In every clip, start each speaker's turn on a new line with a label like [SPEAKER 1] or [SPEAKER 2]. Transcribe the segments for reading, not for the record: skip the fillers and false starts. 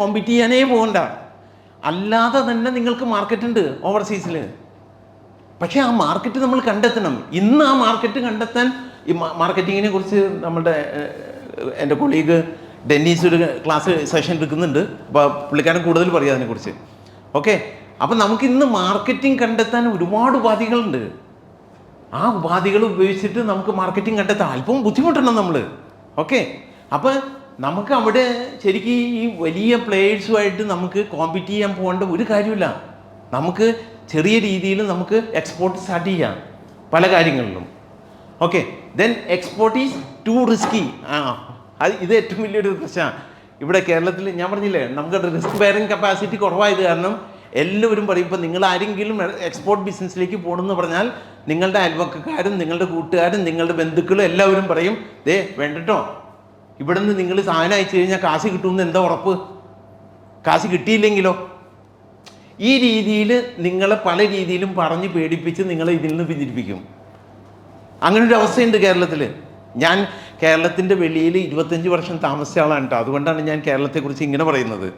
[SPEAKER 1] Compete ചെയ്യാനേ പോകണ്ട. അല്ലാതെ തന്നെ നിങ്ങൾക്ക് മാർക്കറ്റ് ഉണ്ട് ഓവർസീസിൽ. പക്ഷേ ആ മാർക്കറ്റ് നമ്മൾ കണ്ടെത്തണം. ഇന്ന് ആ മാർക്കറ്റ് കണ്ടെത്താൻ ഈ മാർക്കറ്റിങ്ങിനെ കുറിച്ച് നമ്മുടെ എൻ്റെ കൊളീഗ് ഡെന്നീസ് ഒരു ക്ലാസ് സെഷൻ എടുക്കുന്നുണ്ട്. അപ്പോൾ പുള്ളിക്കാരൻ കൂടുതൽ പറയും അതിനെക്കുറിച്ച്. ഓക്കെ, അപ്പം നമുക്കിന്ന് മാർക്കറ്റിംഗ് കണ്ടെത്താൻ ഒരുപാട് ഉപാധികളുണ്ട്. ആ ഉപാധികൾ ഉപയോഗിച്ചിട്ട് നമുക്ക് മാർക്കറ്റിംഗ് കണ്ടെത്താൻ അല്പം ബുദ്ധിമുട്ടണം നമ്മൾ. ഓക്കെ, അപ്പോൾ നമുക്ക് അവിടെ ശരിക്കും ഈ വലിയ പ്ലേയേഴ്സുമായിട്ട് നമുക്ക് കോമ്പീറ്റ് ചെയ്യാൻ പോകേണ്ട ഒരു കാര്യമില്ല. നമുക്ക് ചെറിയ രീതിയിൽ നമുക്ക് എക്സ്പോർട്ട് സ്റ്റാർട്ട് ചെയ്യാം പല കാര്യങ്ങളിലും. Okay, then export is too risky. ഇത് ഏറ്റവും വലിയൊരു പ്രശ്നമാണ് ഇവിടെ കേരളത്തിൽ. ഞാൻ പറഞ്ഞില്ലേ, നമുക്ക് റിസ്ക് ബെയറിംഗ് കപ്പാസിറ്റി കുറവായത് കാരണം എല്ലാവരും പറയും, ഇപ്പോൾ നിങ്ങൾ ആരെങ്കിലും എക്സ്പോർട്ട് ബിസിനസ്സിലേക്ക് പോകണമെന്ന് പറഞ്ഞാൽ നിങ്ങളുടെ അയൽവക്കക്കാരും നിങ്ങളുടെ കൂട്ടുകാരും നിങ്ങളുടെ ബന്ധുക്കളും എല്ലാവരും പറയും, ദേ വേണ്ടട്ടോ, ഇവിടെ നിന്ന് നിങ്ങൾ സാധനം അയച്ചു കഴിഞ്ഞാൽ കാശ് കിട്ടുമെന്ന് എന്താ ഉറപ്പ്? കാശ് കിട്ടിയില്ലെങ്കിലോ? ഈ രീതിയിൽ നിങ്ങളെ പല രീതിയിലും പറഞ്ഞ് പേടിപ്പിച്ച് നിങ്ങളെ ഇതിൽ നിന്ന് പിന്തിരിപ്പിക്കും. അങ്ങനൊരു അവസ്ഥയുണ്ട് കേരളത്തിൽ. ഞാൻ കേരളത്തിൻ്റെ വെളിയിൽ 25 വർഷം താമസിച്ച ആളാണ് കേട്ടോ. അതുകൊണ്ടാണ് ഞാൻ കേരളത്തെക്കുറിച്ച് ഇങ്ങനെ പറയുന്നത്.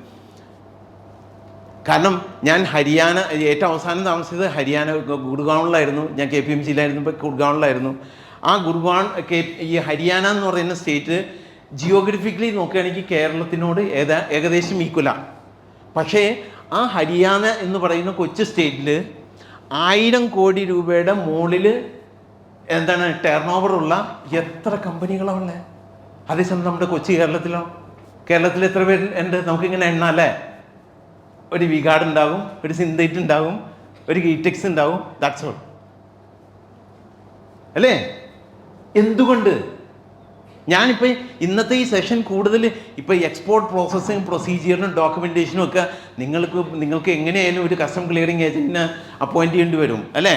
[SPEAKER 1] കാരണം ഞാൻ ഹരിയാന ഏറ്റവും അവസാനം താമസിച്ചത് ഹരിയാന ഗുഡ്ഗാവിലായിരുന്നു. ഞാൻ KPMGയിലായിരുന്നു, ഇപ്പോൾ ഗുഡ്ഗാവിലായിരുന്നു. ആ ഈ ഹരിയാന എന്ന് പറയുന്ന സ്റ്റേറ്റ് ജിയോഗ്രഫിക്കലി നോക്കുകയാണെങ്കിൽ കേരളത്തിനോട് ഏകദേശം ഈക്വലാണ്. പക്ഷേ ആ ഹരിയാന എന്ന് പറയുന്ന കൊച്ചു സ്റ്റേറ്റിൽ 1000 കോടി രൂപയുടെ മുകളിൽ ടേൺ ഓവറുള്ള എത്ര കമ്പനികളാണ് ഉള്ളത്? അതേസമയം നമ്മുടെ കൊച്ചു കേരളത്തിൽ എത്ര പേര് ഉണ്ട്? നമുക്കിങ്ങനെ എണ്ണ അല്ലേ? ഒരു വിഗാർഡ് ഉണ്ടാകും, ഒരു സിന്തേറ്റ് ഉണ്ടാകും, ഒരു ഗീറ്റെക്സ് ഉണ്ടാകും. ദാറ്റ്സ് ഓൾ അല്ലേ? എന്തുകൊണ്ട്? ഞാനിപ്പോൾ ഇന്നത്തെ ഈ സെഷൻ കൂടുതൽ ഇപ്പോൾ എക്സ്പോർട്ട് പ്രോസസ്സിങ് പ്രൊസീജിയറിനും ഡോക്യുമെൻറ്റേഷനും ഒക്കെ നിങ്ങൾക്ക് എങ്ങനെയായാലും ഒരു കസ്റ്റം ക്ലിയറിംഗ് ഏജൻറ്റിനെ അപ്പോയിൻറ്റ് ചെയ്യേണ്ടി വരും അല്ലേ?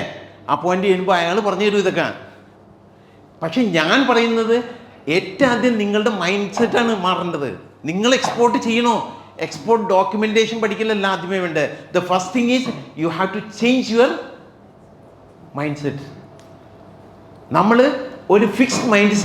[SPEAKER 1] അപ്പോയിൻറ്റ് ചെയ്യുമ്പോൾ അയാൾ പറഞ്ഞു തരും ഇതൊക്കെ. പക്ഷെ ഞാൻ പറയുന്നത് ഏറ്റവും ആദ്യം നിങ്ങളുടെ മൈൻഡ് സെറ്റാണ് മാറേണ്ടത്. നിങ്ങൾ എക്സ്പോർട്ട് ചെയ്യണോ? എക്സ്പോർട്ട് ഡോക്യുമെൻറ്റേഷൻ പഠിക്കലല്ല ആദ്യമേ വേണ്ടത്. The first thing is you have to change your mind set. നമ്മൾ ഒരു ഫിക്സ്ഡ് മൈൻഡ് സെറ്റ്